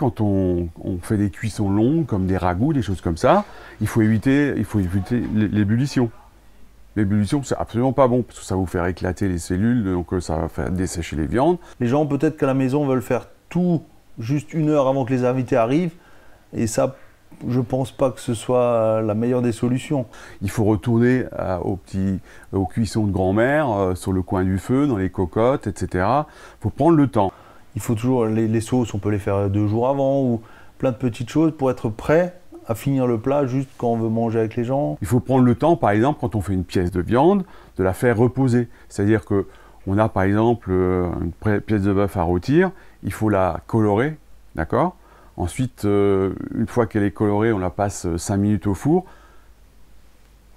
quand on fait des cuissons longues, comme des ragoûts, des choses comme ça, il faut éviter l'ébullition. L'ébullition, c'est absolument pas bon, parce que ça va vous faire éclater les cellules, donc ça va faire dessécher les viandes. Les gens, peut-être qu'à la maison, veulent faire tout juste 1 heure avant que les invités arrivent. Et ça, je pense pas que ce soit la meilleure des solutions. Il faut retourner aux cuissons de grand-mère, sur le coin du feu, dans les cocottes, etc. Il faut prendre le temps. Il faut toujours, les sauces, on peut les faire 2 jours avant, ou plein de petites choses pour être prêt à finir le plat juste quand on veut manger avec les gens. Il faut prendre le temps, par exemple, quand on fait une pièce de viande, de la faire reposer. C'est-à-dire qu'on a, par exemple, une pièce de bœuf à rôtir, il faut la colorer, d'accord? Ensuite, une fois qu'elle est colorée, on la passe 5 minutes au four.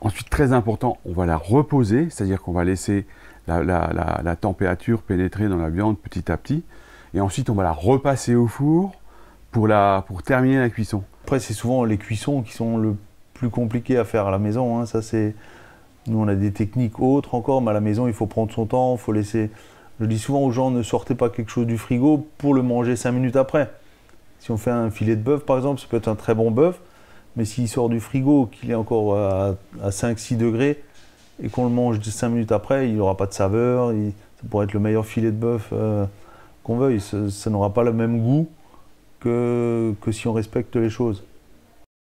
Ensuite, très important, on va la reposer, c'est-à-dire qu'on va laisser la température pénétrer dans la viande petit à petit. Et ensuite, on va la repasser au four pour terminer la cuisson. Après, c'est souvent les cuissons qui sont le plus compliqués à faire à la maison. Hein. Ça, nous, on a des techniques autres encore, mais à la maison, il faut prendre son temps, il faut laisser... Je dis souvent aux gens, ne sortez pas quelque chose du frigo pour le manger 5 minutes après. Si on fait un filet de bœuf, par exemple, ça peut être un très bon bœuf, mais s'il sort du frigo, qu'il est encore à 5-6 degrés, et qu'on le mange 5 minutes après, il n'aura pas de saveur, ça pourrait être le meilleur filet de bœuf qu'on veuille. Ça n'aura pas le même goût que si on respecte les choses.